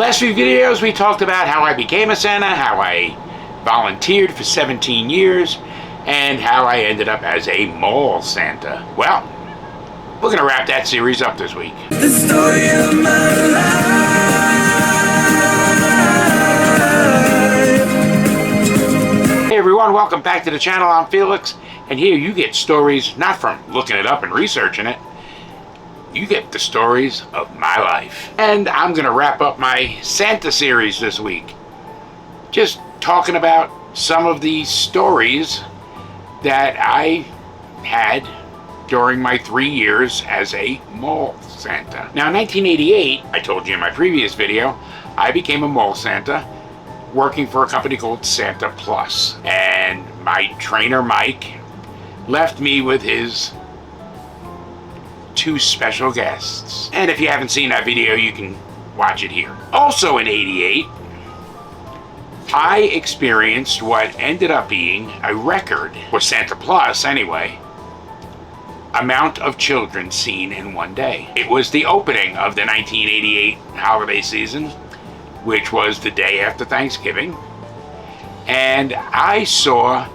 Last few videos we talked about how I became a Santa, how I volunteered for 17 years, and how I ended up as a mall Santa. Well, we're gonna wrap that series up this week. The story of my life. Hey everyone, welcome back to the channel. I'm Felix, and here you get stories not from looking it up and researching it. You get the stories of my life. And I'm gonna wrap up my Santa series this week, just talking about some of the stories that I had during my 3 years as a mall Santa. Now in 1988, I told you in my previous video, I became a mall Santa working for a company called Santa Plus. And my trainer Mike left me with his 2 special guests. And if you haven't seen that video, you can watch it here. Also in '88, I experienced what ended up being a record, for Santa Plus anyway, amount of children seen in one day. It was the opening of the 1988 holiday season, which was the day after Thanksgiving, and I saw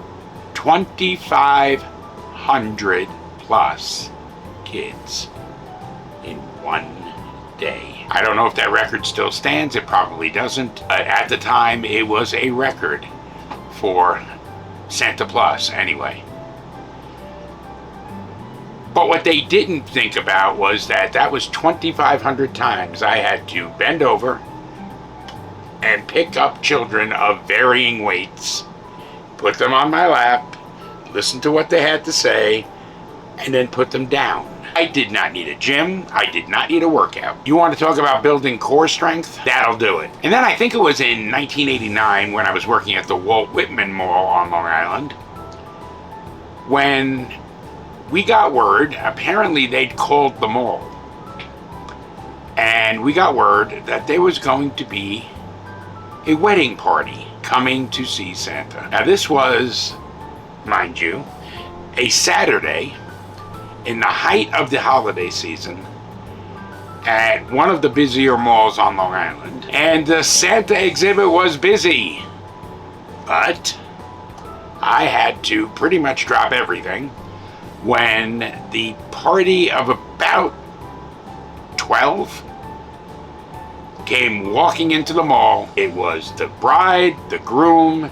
2,500 plus kids in one day. I don't know if that record still stands. It probably doesn't. At the time, it was a record for Santa Plus anyway. But what they didn't think about was that was 2,500 times I had to bend over and pick up children of varying weights, put them on my lap, listen to what they had to say, and then put them down. I did not need a gym. I did not need a workout. You want to talk about building core strength? That'll do it. And then I think it was in 1989 when I was working at the Walt Whitman Mall on Long Island, when we got word, apparently they'd called the mall, and we got word that there was going to be a wedding party coming to see Santa. Now this was, mind you, a Saturday in the height of the holiday season at one of the busier malls on Long Island. And the Santa exhibit was busy, but I had to pretty much drop everything when the party of about 12 came walking into the mall. It was the bride, the groom,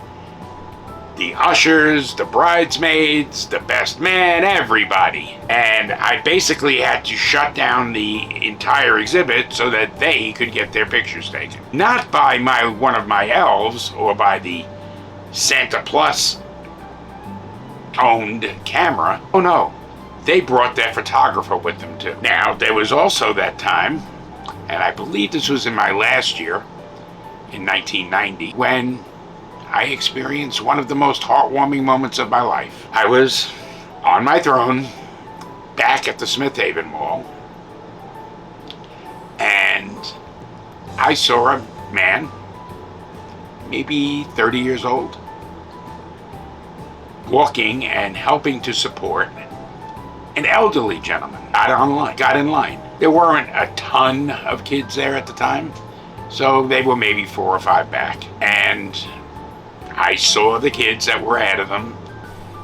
the ushers, the bridesmaids, the best man, everybody. And I basically had to shut down the entire exhibit so that they could get their pictures taken. Not by one of my elves or by the Santa Plus owned camera. Oh no, they brought their photographer with them too. Now there was also that time, and I believe this was in my last year, in 1990, when I experienced one of the most heartwarming moments of my life. I was on my throne back at the Smith Haven Mall, and I saw a man, maybe 30 years old, walking and helping to support an elderly gentleman. Got in line. There weren't a ton of kids there at the time, so they were maybe 4 or 5 back. And I saw the kids that were ahead of them,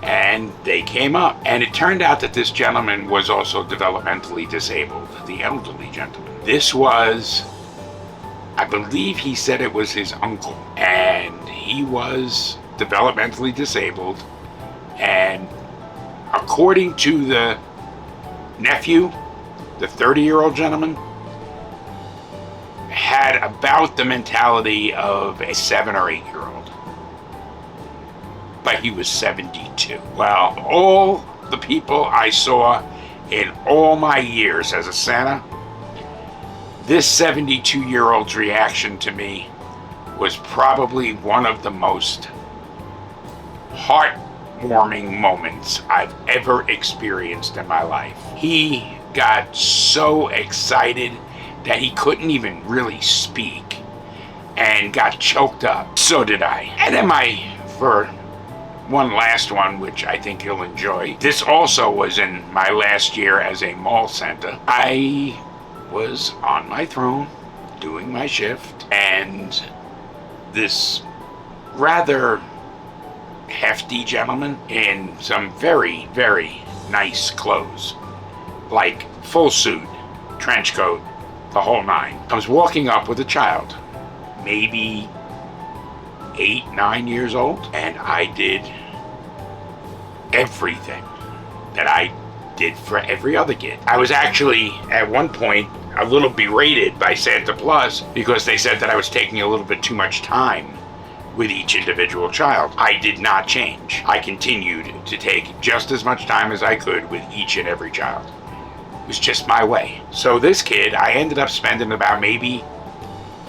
and they came up. And it turned out that this gentleman was also developmentally disabled, the elderly gentleman. This was, I believe he said it was his uncle, and he was developmentally disabled. And according to the nephew, the 30-year-old gentleman, had about the mentality of a 7 or 8-year-old. But he was 72. Well, all the people I saw in all my years as a Santa, this 72-year-old's reaction to me was probably one of the most heartwarming moments I've ever experienced in my life. He got so excited that he couldn't even really speak and got choked up. So did I. And then for one last one, which I think you'll enjoy. This also was in my last year as a mall Santa. I was on my throne, doing my shift, and this rather hefty gentleman in some very, very nice clothes, like full suit, trench coat, the whole nine, comes walking up with a child, maybe 8, 9 years old, and I did everything that I did for every other kid. I was actually, at one point, a little berated by Santa Claus because they said that I was taking a little bit too much time with each individual child. I did not change. I continued to take just as much time as I could with each and every child. It was just my way. So this kid, I ended up spending about maybe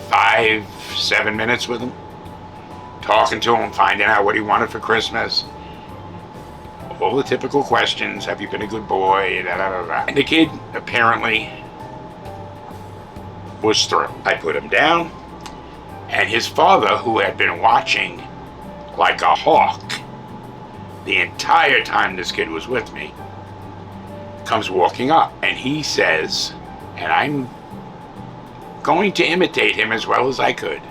5-7 minutes with him, talking to him, finding out what he wanted for Christmas. All the typical questions. Have you been a good boy? Da, da, da, da. And the kid apparently was thrilled. I put him down, and his father, who had been watching like a hawk the entire time this kid was with me, comes walking up, and he says, and I'm going to imitate him as well as I could,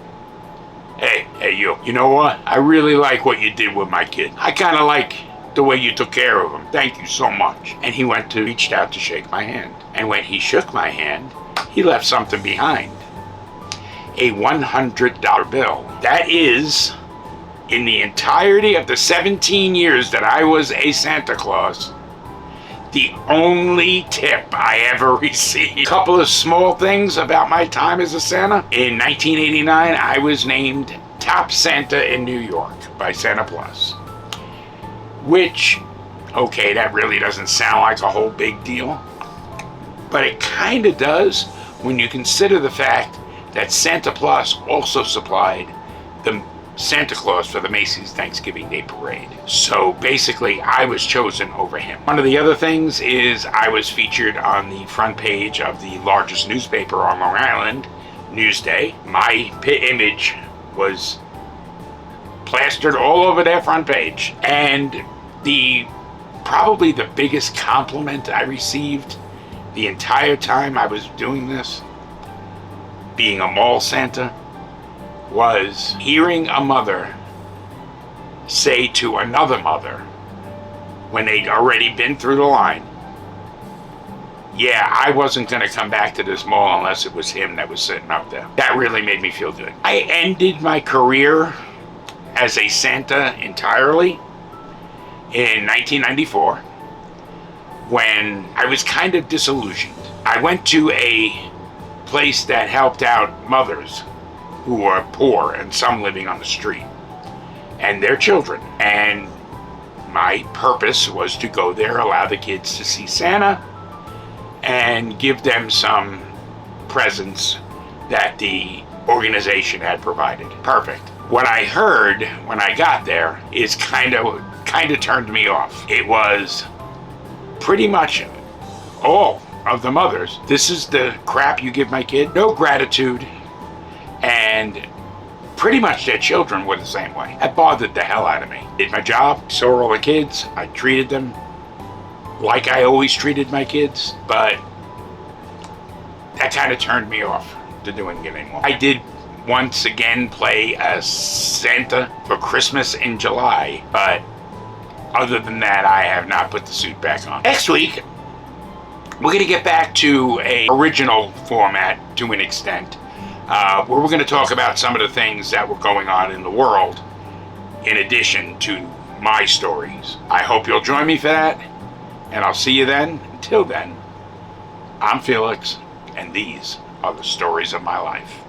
hey you know what? I really like what you did with my kid. I kind of like the way you took care of him. Thank you so much. And he reached out to shake my hand. And when he shook my hand, he left something behind. A $100 bill. That is, in the entirety of the 17 years that I was a Santa Claus, the only tip I ever received. A couple of small things about my time as a Santa. In 1989, I was named Top Santa in New York by Santa Plus. Which, okay, that really doesn't sound like a whole big deal, but it kind of does when you consider the fact that Santa Plus also supplied the Santa Claus for the Macy's Thanksgiving Day Parade. So basically, I was chosen over him. One of the other things is I was featured on the front page of the largest newspaper on Long Island, Newsday. My image was plastered all over their front page. And probably the biggest compliment I received the entire time I was doing this, being a mall Santa, was hearing a mother say to another mother when they'd already been through the line, yeah, I wasn't going to come back to this mall unless it was him that was sitting up there. That really made me feel good. I ended my career as a Santa entirely in 1994 when I was kind of disillusioned. I went to a place that helped out mothers who were poor and some living on the street and their children, and my purpose was to go there, allow the kids to see Santa, and give them some presents that the organization had provided. Perfect. What I heard when I got there is kind of turned me off. It was pretty much all of the mothers. This is the crap you give my kid. No gratitude. And pretty much their children were the same way. That bothered the hell out of me. Did my job, saw all the kids, I treated them like I always treated my kids, but that kind of turned me off to doing it anymore. I did once again play as Santa for Christmas in July, but other than that, I have not put the suit back on. Next week, we're going to get back to an original format to an extent, where we're going to talk about some of the things that were going on in the world in addition to my stories. I hope you'll join me for that, and I'll see you then. Until then, I'm Felix, and these are the stories of my life.